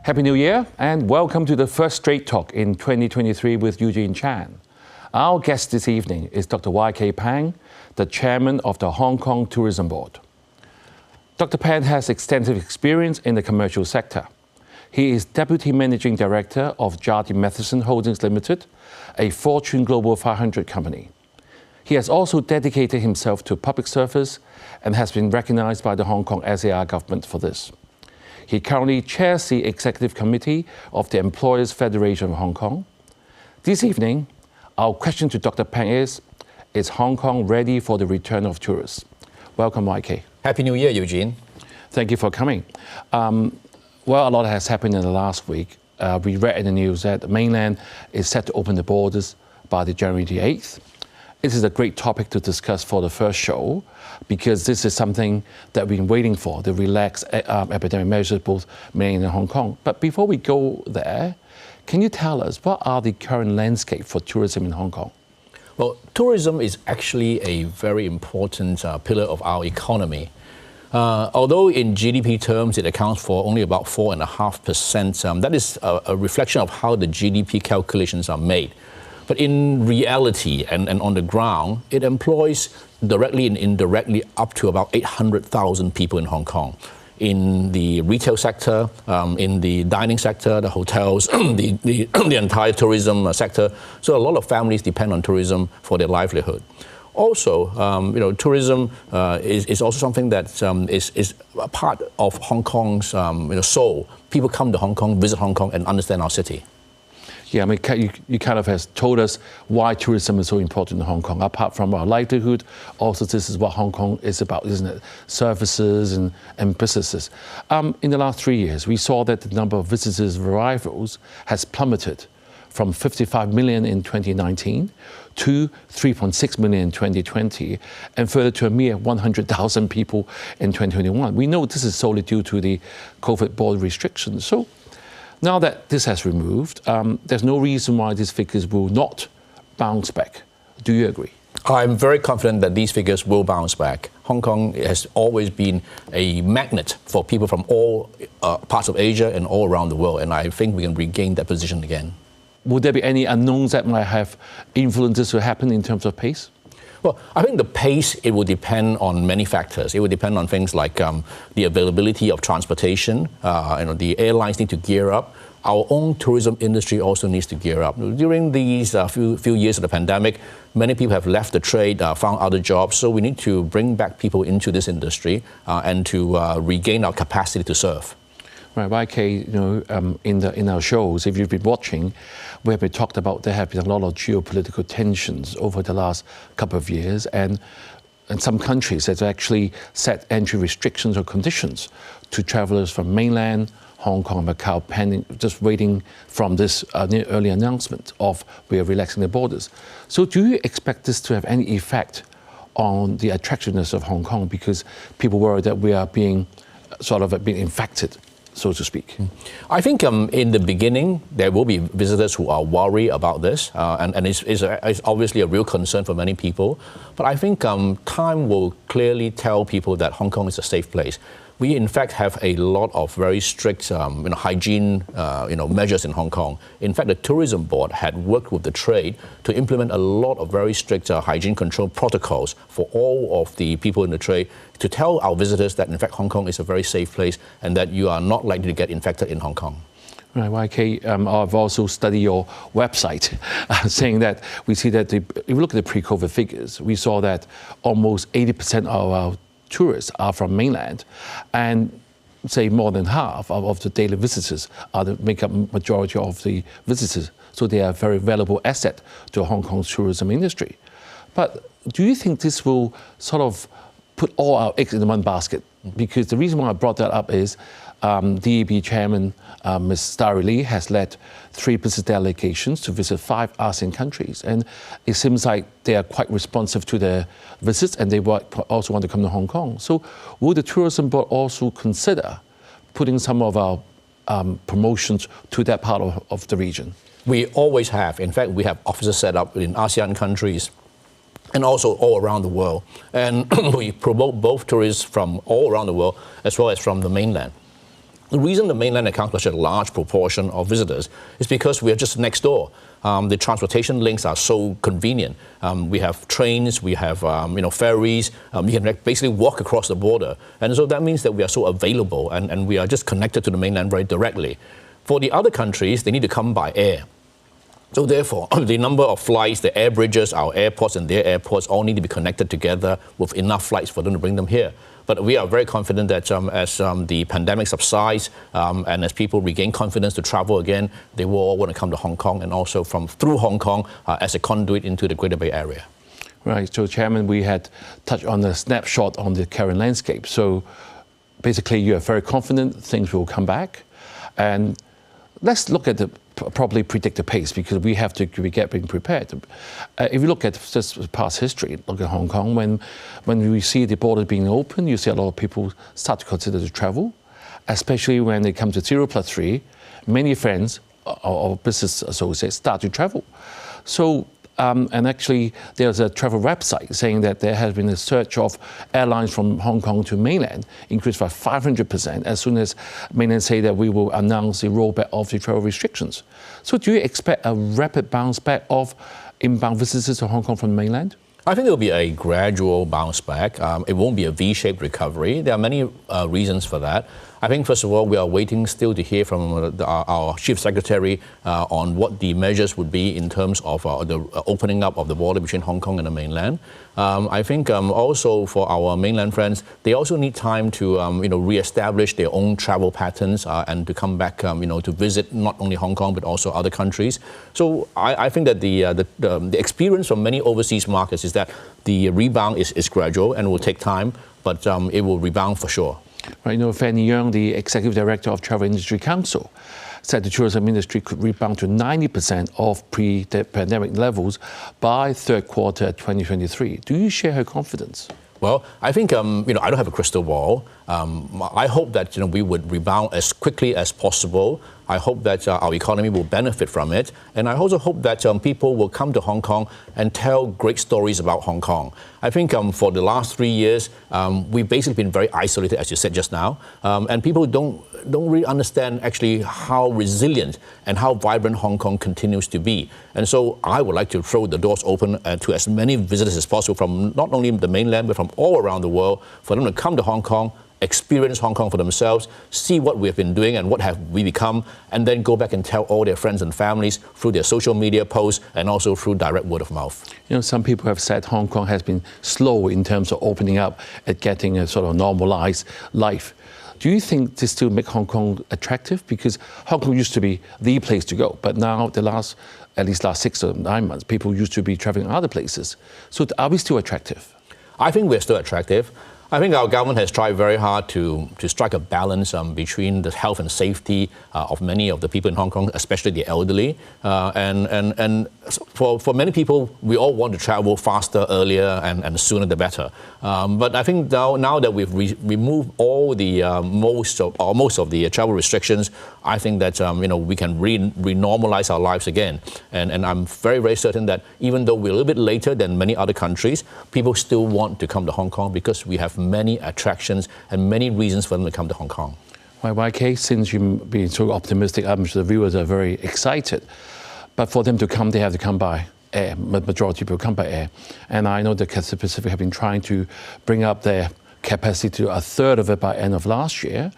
Happy New Year and welcome to the first Straight Talk in 2023 with Eugene Chan. Our guest this evening is Dr. YK Pang, the chairman of the Hong Kong Tourism Board. Dr. Pang has extensive experience in the commercial sector. He is Deputy Managing Director of Jardine Matheson Holdings Limited, a Fortune Global 500 company. He has also dedicated himself to public service and has been recognized by the Hong Kong SAR government for this. He currently chairs the Executive Committee of the Employers Federation of Hong Kong. This evening, our question to Dr. Pang is Hong Kong ready for the return of tourists? Welcome, YK. Happy New Year, Eugene. Thank you for coming. Well, a lot has happened in the last week. We read in the news that the mainland is set to open the borders by the January the 8th. This is a great topic to discuss for the first show because this is something that we've been waiting for, the relaxed epidemic measures both mainland and Hong Kong. But before we go there, can you tell us what are the current landscape for tourism in Hong Kong? Well, tourism is actually a very important pillar of our economy. Although in GDP terms it accounts for only about 4.5%, that is a reflection of how the GDP calculations are made. But in reality and on the ground, it employs directly and indirectly up to about 800,000 people in Hong Kong. In the retail sector, in the dining sector, the hotels, the entire tourism sector. So a lot of families depend on tourism for their livelihood. Also, tourism is also something that is a part of Hong Kong's soul. People come to Hong Kong, visit Hong Kong, and understand our city. Yeah, I mean, you kind of has told us why tourism is so important in Hong Kong. Apart from our livelihood, also this is what Hong Kong is about, isn't it? Services and businesses. In the last 3 years, we saw that the number of visitors' arrivals has plummeted from 55 million in 2019 to 3.6 million in 2020, and further to a mere 100,000 people in 2021. We know this is solely due to the COVID border restrictions. So now that this has removed, there's no reason why these figures will not bounce back. Do you agree? I'm very confident that these figures will bounce back. Hong Kong has always been a magnet for people from all parts of Asia and all around the world, and I think we can regain that position again. Would there be any unknowns that might have influences to happen in terms of pace? Well, I think the pace, it will depend on many factors. It will depend on things like the availability of transportation. The airlines need to gear up. Our own tourism industry also needs to gear up. During these few years of the pandemic, many people have left the trade, found other jobs. So we need to bring back people into this industry and to regain our capacity to serve. Right, YK, in our shows, if you've been watching, we have been talked about there have been a lot of geopolitical tensions over the last couple of years, and some countries have actually set entry restrictions or conditions to travelers from mainland, Hong Kong, Macau, pending, just waiting from this early announcement of we are relaxing the borders. So do you expect this to have any effect on the attractiveness of Hong Kong, because people worry that we are being infected, so to speak? I think in the beginning, there will be visitors who are worried about this, and it's obviously a real concern for many people. But I think time will clearly tell people that Hong Kong is a safe place. We, in fact, have a lot of very strict hygiene measures in Hong Kong. In fact, the Tourism Board had worked with the trade to implement a lot of very strict hygiene control protocols for all of the people in the trade to tell our visitors that, in fact, Hong Kong is a very safe place and that you are not likely to get infected in Hong Kong. Right, YK, I've also studied your website, saying that we see that if you look at the pre-COVID figures, we saw that almost 80% of our tourists are from mainland, and say more than half of the daily visitors make up majority of the visitors. So they are a very valuable asset to Hong Kong's tourism industry. But do you think this will sort of put all our eggs in one basket? Because the reason why I brought that up is DEB chairman Ms. Starry Lee has led 3 business delegations to visit 5 ASEAN countries, and it seems like they are quite responsive to their visits, and they also want to come to Hong Kong. So will the Tourism Board also consider putting some of our promotions to that part of the region? We always have. In fact, we have offices set up in ASEAN countries and also all around the world. And we promote both tourists from all around the world as well as from the mainland. The reason the mainland accounts for such a large proportion of visitors is because we are just next door. The transportation links are so convenient. We have trains, we have ferries. You can basically walk across the border. And so that means that we are so available and we are just connected to the mainland very directly. For the other countries, they need to come by air. So therefore, the number of flights, the air bridges, our airports and their airports all need to be connected together with enough flights for them to bring them here. But we are very confident that as the pandemic subsides and as people regain confidence to travel again, they will all want to come to Hong Kong and also through Hong Kong as a conduit into the Greater Bay Area. Right. So, Chairman, we had touched on a snapshot on the current landscape. So, basically, you are very confident things will come back. And let's look at probably predict the pace because we have to get being prepared. If you look at just past history, look at Hong Kong, when we see the border being open, you see a lot of people start to consider to travel, especially when they come to 0+3, many friends or business associates start to travel. So, and actually, there's a travel website saying that there has been a surge of airlines from Hong Kong to mainland increased by 500% as soon as mainland say that we will announce the rollback of the travel restrictions. So do you expect a rapid bounce back of inbound visitors to Hong Kong from mainland? I think there will be a gradual bounce back. It won't be a V-shaped recovery. There are many reasons for that. I think, first of all, we are waiting still to hear from our Chief Secretary on what the measures would be in terms of the opening up of the border between Hong Kong and the mainland. I think also for our mainland friends, they also need time to re-establish their own travel patterns and to come back to visit not only Hong Kong but also other countries. So I think that the experience from many overseas markets is that the rebound is gradual and will take time, but it will rebound for sure. Right, Fanny Yeung, the Executive Director of Travel Industry Council, said the tourism industry could rebound to 90% of pre-pandemic levels by third quarter 2023. Do you share her confidence? Well, I think, I don't have a crystal ball. I hope that, we would rebound as quickly as possible. I hope that our economy will benefit from it. And I also hope that people will come to Hong Kong and tell great stories about Hong Kong. I think for the last 3 years, we've basically been very isolated, as you said just now. And people don't really understand actually how resilient and how vibrant Hong Kong continues to be. And so I would like to throw the doors open to as many visitors as possible from not only the mainland, but from all around the world, for them to come to Hong Kong, experience Hong Kong for themselves, see what we have been doing and what have we become, and then go back and tell all their friends and families through their social media posts and also through direct word of mouth. Some people have said Hong Kong has been slow in terms of opening up and getting a sort of normalized life. Do you think this still make Hong Kong attractive? Because Hong Kong used to be the place to go, but now at least last 6 or 9 months, people used to be traveling other places. So are we still attractive? I think we're still attractive. I think our government has tried very hard to strike a balance between the health and safety of many of the people in Hong Kong, especially the elderly. And for many people, we all want to travel faster, earlier, and sooner the better. But I think now that we've removed all the most of the travel restrictions, I think that we can re-normalize our lives again. And I'm very, very certain that even though we're a little bit later than many other countries, people still want to come to Hong Kong because we have many attractions and many reasons for them to come to Hong Kong. YK, since you've been so optimistic, I'm sure the viewers are very excited. But for them to come, they have to come by air. Majority of people come by air. And I know that Cathay Pacific have been trying to bring up their capacity to a third of it by end of last year.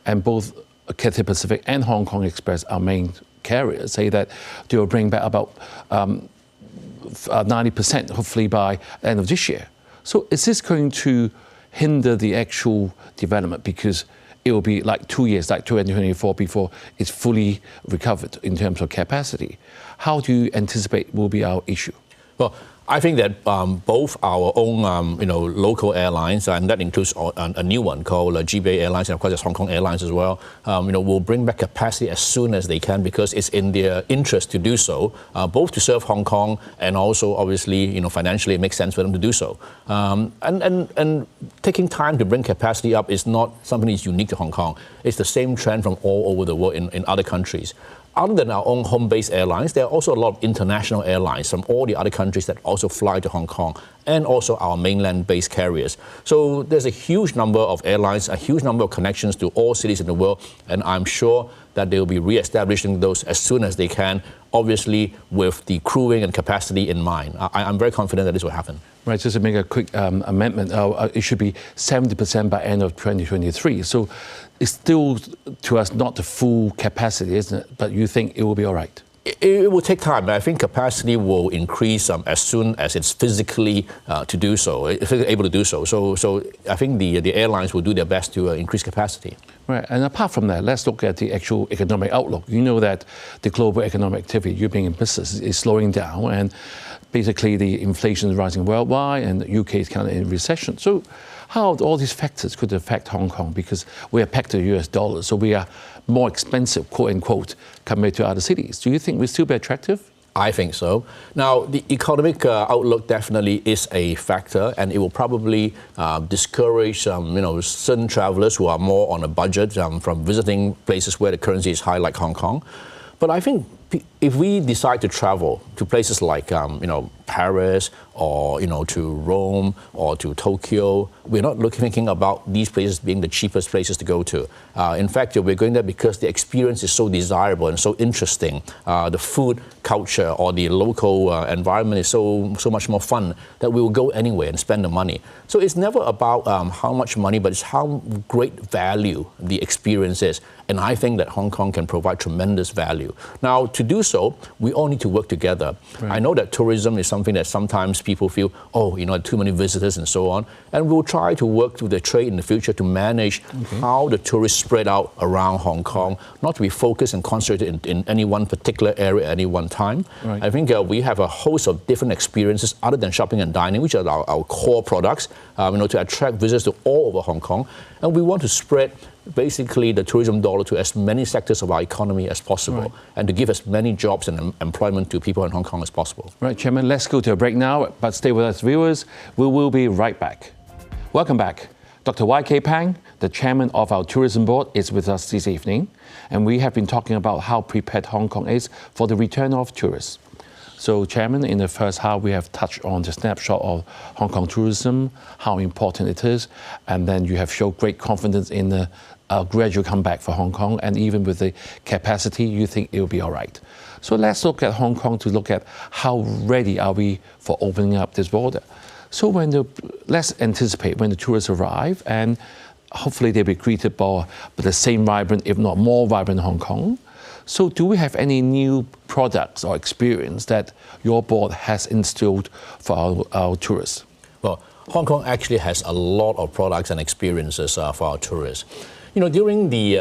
And both Cathay Pacific and Hong Kong Express, our main carriers, say that they will bring back about 90%, hopefully by the end of this year. So is this going to hinder the actual development because it will be like 2 years, like 2024, before it's fully recovered in terms of capacity? How do you anticipate will be our issue? Well, I think that both our own, local airlines, and that includes a new one called GBA Airlines, and of course there's Hong Kong Airlines as well, will bring back capacity as soon as they can because it's in their interest to do so, both to serve Hong Kong and also obviously, financially it makes sense for them to do so. And taking time to bring capacity up is not something that's unique to Hong Kong. It's the same trend from all over the world in other countries. other than our own home-based airlines, there are also a lot of international airlines from all the other countries that also fly to Hong Kong, and also our mainland-based carriers. So there's a huge number of airlines, a huge number of connections to all cities in the world, and I'm sure that they will be re-establishing those as soon as they can, obviously with the crewing and capacity in mind. I'm very confident that this will happen. Right, just to make a quick amendment, it should be 70% by end of 2023. So it's still, to us, not the full capacity, isn't it? But you think it will be all right? It will take time, but I think capacity will increase as soon as it's physically to do so, if it's able to do so. So I think the airlines will do their best to increase capacity. Right, and apart from that, let's look at the actual economic outlook. You know that the global economic activity, you being in business, is slowing down, and basically the inflation is rising worldwide, and the UK is kind of in recession. So how all these factors could affect Hong Kong, because we are pegged to US dollars, so we are more expensive, quote unquote, compared to other cities. Do you think we'll still be attractive? I think so. Now, the economic outlook definitely is a factor, and it will probably discourage certain travelers who are more on a budget from visiting places where the currency is high, like Hong Kong. But I think if we decide to travel to places like Paris or to Rome or to Tokyo, we're not thinking about these places being the cheapest places to go to. In fact, we're going there because the experience is so desirable and so interesting. The food culture or the local environment is so much more fun that we will go anywhere and spend the money. So it's never about how much money, but it's how great value the experience is. And I think that Hong Kong can provide tremendous value. Now, to do so, we all need to work together. Right. I know that tourism is something that sometimes people feel, too many visitors and so on. And we'll try to work with the trade in the future to manage how the tourists spread out around Hong Kong, not to be focused and concentrated in any one particular area at any one time. Right. I think we have a host of different experiences other than shopping and dining, which are our core products, to attract visitors to all over Hong Kong. And we want to spread basically the tourism dollar to as many sectors of our economy as possible, and to give as many jobs and employment to people in Hong Kong as possible. Right, Chairman, let's go to a break now, but stay with us, viewers. We will be right back. Welcome back. Dr. Y.K. Pang, the chairman of our tourism board, is with us this evening, and we have been talking about how prepared Hong Kong is for the return of tourists. So, Chairman, in the first half, we have touched on the snapshot of Hong Kong tourism, how important it is, and then you have shown great confidence in the gradual comeback for Hong Kong, and even with the capacity, you think it will be all right. So let's look at Hong Kong to look at how ready are we for opening up this border. So let's anticipate when the tourists arrive, and hopefully they'll be greeted by the same vibrant, if not more vibrant Hong Kong. So do we have any new products or experience that your board has instilled for our tourists? Well, Hong Kong actually has a lot of products and experiences for our tourists. During the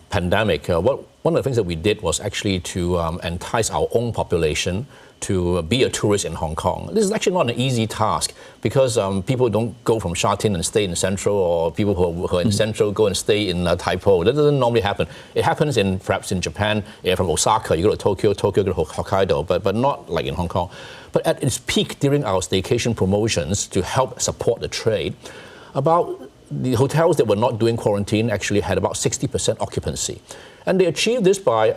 pandemic, one of the things that we did was actually to entice our own population to be a tourist in Hong Kong. This is actually not an easy task, because people don't go from Sha Tin and stay in Central, or people who are in Central go and stay in Tai Po. That doesn't normally happen. It happens perhaps in Japan. From Osaka, you go to Tokyo, Tokyo go to Hokkaido, but not like in Hong Kong. But at its peak during our staycation promotions to help support the trade, the hotels that were not doing quarantine actually had about 60% occupancy. And they achieved this by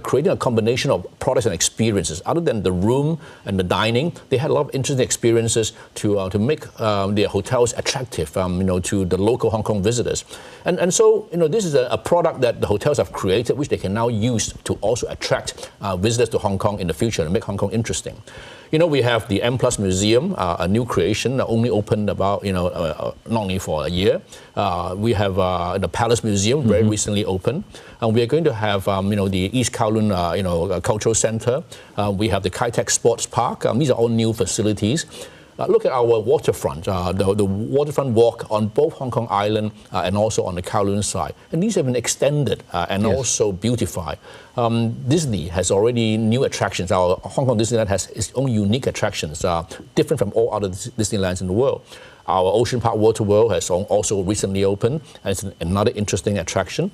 creating a combination of products and experiences. Other than the room and the dining, they had a lot of interesting experiences to make their hotels attractive, to the local Hong Kong visitors. And so, this is a product that the hotels have created, which they can now use to also attract visitors to Hong Kong in the future and make Hong Kong interesting. We have the M+ Museum, a new creation that only opened about, not only for a year. We have the Palace Museum, very recently opened. And we are going to have, the East Kowloon, Cultural Center. We have the Kai Tak Sports Park. These are all new facilities. Look at our waterfront, the waterfront walk on both Hong Kong Island and also on the Kowloon side. And these have been extended and also beautified. Disney has already new attractions. Our Hong Kong Disneyland has its own unique attractions, different from all other Disneylands in the world. Our Ocean Park Water World has also recently opened, and it's another interesting attraction.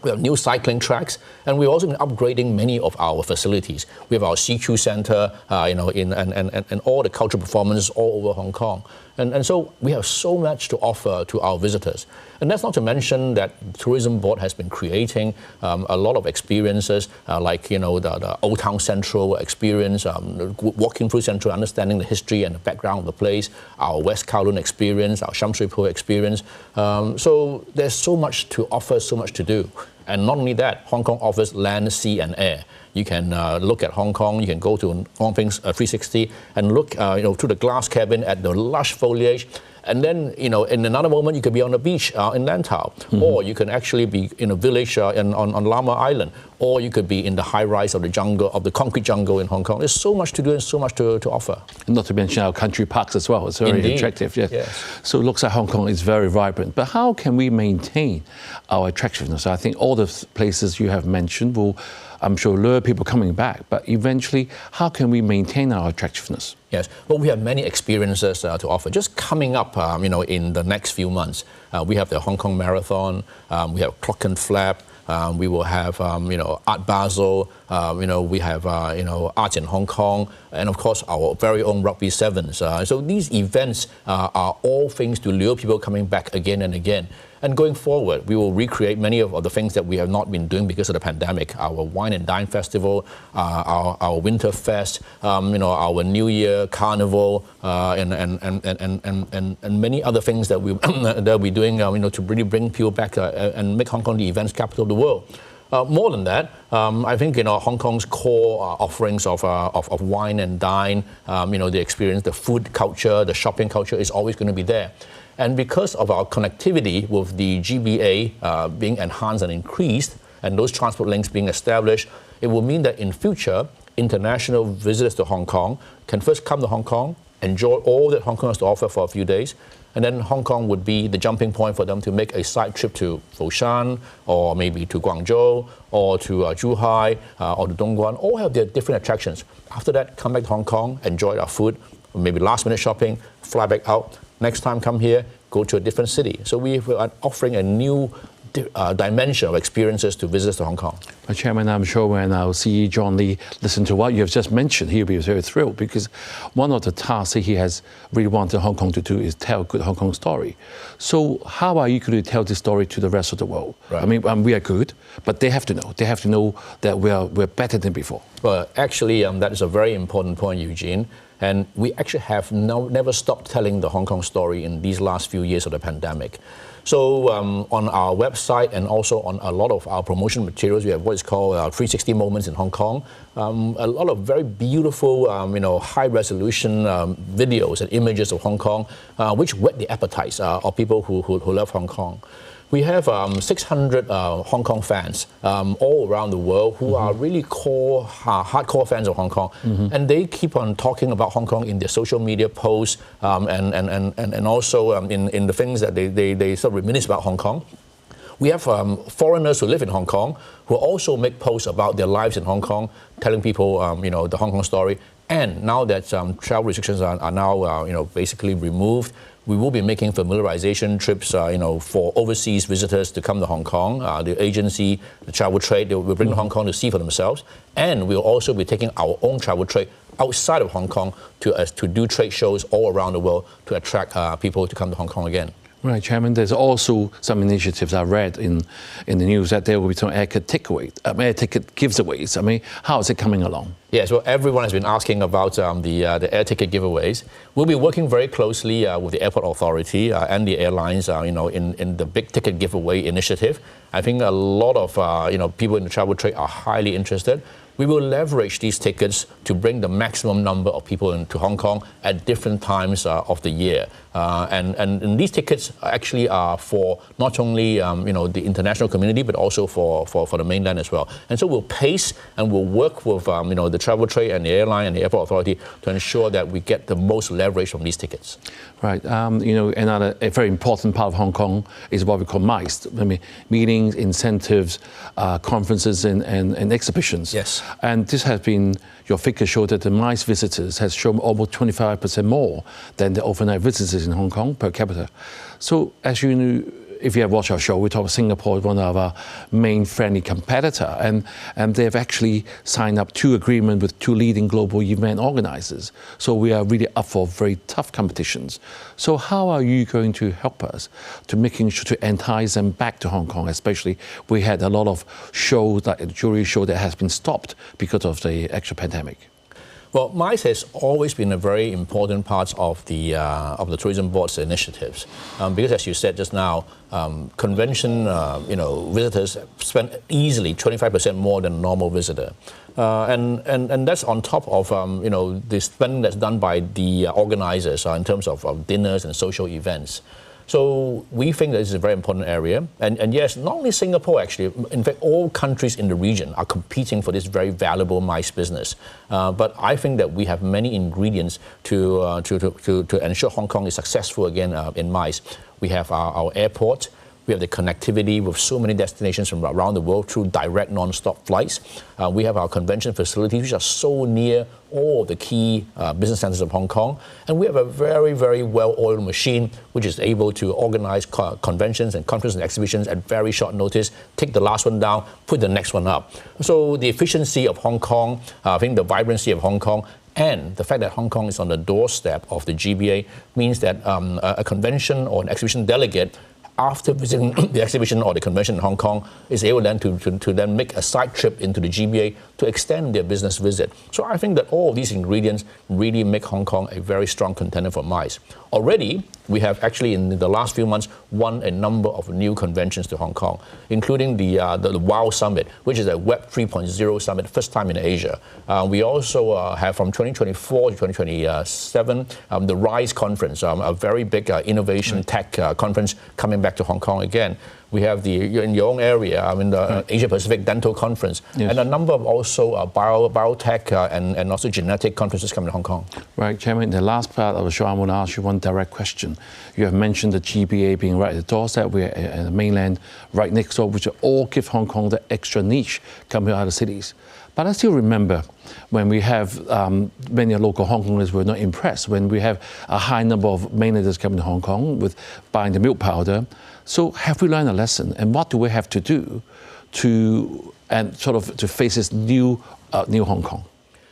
We have new cycling tracks, and we've also been upgrading many of our facilities. We have our CQ Center, and all the cultural performances all over Hong Kong. And so we have so much to offer to our visitors. And that's not to mention that the Tourism Board has been creating a lot of experiences, like the Old Town Central experience, walking through Central, understanding the history and the background of the place, our West Kowloon experience, our Sham Shui Po experience. So there's so much to offer, so much to do. And not only that, Hong Kong offers land, sea, and air. You can look at Hong Kong. You can go to Hong Kong's 360 and look, through the glass cabin at the lush foliage. And then, in another moment, you could be on the beach in Lantau, or you can actually be in a village on Lama Island, or you could be in the high rise of the jungle, of the concrete jungle in Hong Kong. There's so much to do and so much to offer. And not to mention our country parks as well. It's very Indeed. attractive. Yes. Yes. So it looks like Hong Kong is very vibrant. But how can we maintain our attractiveness? I think all the places you have mentioned will, I'm sure, lure people coming back. But eventually, how can we maintain our attractiveness? Yes, well, we have many experiences to offer. Just coming up, in the next few months, we have the Hong Kong Marathon, we have Clock and Flap, we will have, Art Basel, we have, Arts in Hong Kong, and of course, our very own Rugby Sevens. So these events are all things to lure people coming back again and again. And going forward, we will recreate many of the things that we have not been doing because of the pandemic. Our Wine and Dine Festival, our Winter Fest, our New Year Carnival, and many other things that we'll be doing, to really bring people back and make Hong Kong the events capital of the world. More than that, I think Hong Kong's core offerings of wine and dine, the experience, the food culture, the shopping culture is always going to be there. And because of our connectivity with the GBA being enhanced and increased, and those transport links being established, it will mean that in future, international visitors to Hong Kong can first come to Hong Kong, enjoy all that Hong Kong has to offer for a few days, and then Hong Kong would be the jumping point for them to make a side trip to Foshan, or maybe to Guangzhou, or to Zhuhai, or to Dongguan. All have their different attractions. After that, come back to Hong Kong, enjoy our food, maybe last-minute shopping, fly back out. Next time, come here, go to a different city. So we are offering a new dimension of experiences to visitors to Hong Kong. Chairman, I'm sure when our CEO John Lee listens to what you have just mentioned, he'll be very thrilled, because one of the tasks that he has really wanted Hong Kong to do is tell a good Hong Kong story. So how are you going to tell this story to the rest of the world? Right. I mean, we are good, but they have to know. They have to know that we're better than before. Well, actually, that is a very important point, Eugene. And we actually have never stopped telling the Hong Kong story in these last few years of the pandemic. So on our website and also on a lot of our promotion materials, we have what is called 360 Moments in Hong Kong. A lot of very beautiful, high-resolution videos and images of Hong Kong, which whet the appetites of people who love Hong Kong. We have 600 Hong Kong fans all around the world who are really hardcore fans of Hong Kong. And they keep on talking about Hong Kong in their social media posts and also in the things that they sort of reminisce about Hong Kong. We have foreigners who live in Hong Kong who also make posts about their lives in Hong Kong, telling people, the Hong Kong story. And now that travel restrictions are now, basically removed, we will be making familiarization trips, for overseas visitors to come to Hong Kong. The agency, the travel trade, they will bring to Hong Kong to see for themselves. And we'll also be taking our own travel trade outside of Hong Kong to do trade shows all around the world to attract people to come to Hong Kong again. Right, Chairman. There's also some initiatives I read in the news that there will be some air ticket giveaways. I mean, how is it coming along? Yes, well, everyone has been asking about the air ticket giveaways. We'll be working very closely with the airport authority and the airlines, in the big ticket giveaway initiative. I think a lot of people in the travel trade are highly interested. We will leverage these tickets to bring the maximum number of people into Hong Kong at different times of the year. And these tickets actually are for not only the international community, but also for the mainland as well. And so we'll pace and we'll work with the travel trade and the airline and the airport authority to ensure that we get the most leverage from these tickets. Right. Another very important part of Hong Kong is what we call MICE. I mean, meetings, incentives, conferences, and exhibitions. Yes. And this has been, your figures show that the MICE visitors has shown almost 25% more than the overnight visitors in Hong Kong per capita. So as you know, if you have watched our show, we talk about Singapore is one of our main friendly competitor, and they've actually signed up 2 agreements with 2 leading global event organizers. So we are really up for very tough competitions. So how are you going to help us to making sure to entice them back to Hong Kong? Especially, we had a lot of shows, like a jury show, that has been stopped because of the actual pandemic. Well, MICE has always been a very important part of the Tourism Board's initiatives, because, as you said just now, convention visitors spend easily 25% more than a normal visitor, and that's on top of the spending that's done by the organizers in terms of dinners and social events. So we think that this is a very important area. And yes, not only Singapore, actually, in fact, all countries in the region are competing for this very valuable MICE business. But I think that we have many ingredients to ensure Hong Kong is successful again in MICE. We have our airport. We have the connectivity with so many destinations from around the world through direct non-stop flights. We have our convention facilities, which are so near all of the key business centers of Hong Kong. And we have a very, very well-oiled machine, which is able to organize conventions and conferences and exhibitions at very short notice, take the last one down, put the next one up. So the efficiency of Hong Kong, I think the vibrancy of Hong Kong, and the fact that Hong Kong is on the doorstep of the GBA means that a convention or an exhibition delegate, after visiting the exhibition or the convention in Hong Kong, is able then to then make a side trip into the GBA to extend their business visit. So I think that all of these ingredients really make Hong Kong a very strong contender for MICE. Already, we have actually in the last few months won a number of new conventions to Hong Kong, including the WOW Summit, which is a Web 3.0 summit, first time in Asia. We also have from 2024 to 2027 the RISE conference, a very big innovation tech conference coming back to Hong Kong again. We have in your own area, the Asia Pacific Dental Conference, and a number of also biotech and also genetic conferences coming to Hong Kong. Right, Chairman, in the last part of the show, I want to ask you one direct question. You have mentioned the GBA being right at the doorstep, we're in the mainland right next door, which will all give Hong Kong the extra niche compared to other cities. But I still remember when we have many local Hong Kongers were not impressed when we have a high number of mainlanders coming to Hong Kong with buying the milk powder. So have we learned a lesson, and what do we have to do to face this new Hong Kong,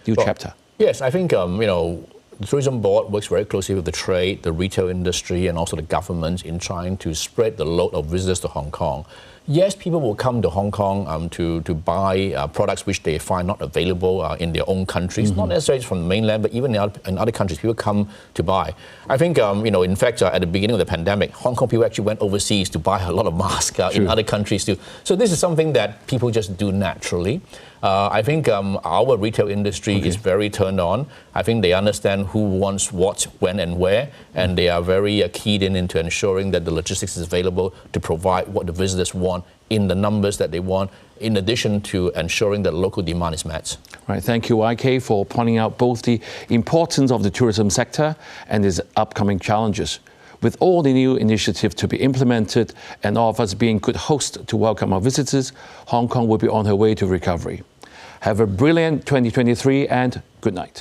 new chapter? Yes, I think the Tourism Board works very closely with the trade, the retail industry, and also the government in trying to spread the load of visitors to Hong Kong. Yes, people will come to Hong Kong to buy products which they find not available in their own countries, not necessarily from the mainland, but even in other countries, people come to buy. I think, in fact, at the beginning of the pandemic, Hong Kong people actually went overseas to buy a lot of masks in other countries too. So this is something that people just do naturally. I think our retail industry is very turned on. I think they understand who wants what, when and where, and they are very keyed into ensuring that the logistics is available to provide what the visitors want in the numbers that they want, in addition to ensuring that local demand is met. Right, thank you, YK, for pointing out both the importance of the tourism sector and its upcoming challenges. With all the new initiatives to be implemented and all of us being good hosts to welcome our visitors, Hong Kong will be on her way to recovery. Have a brilliant 2023 and good night.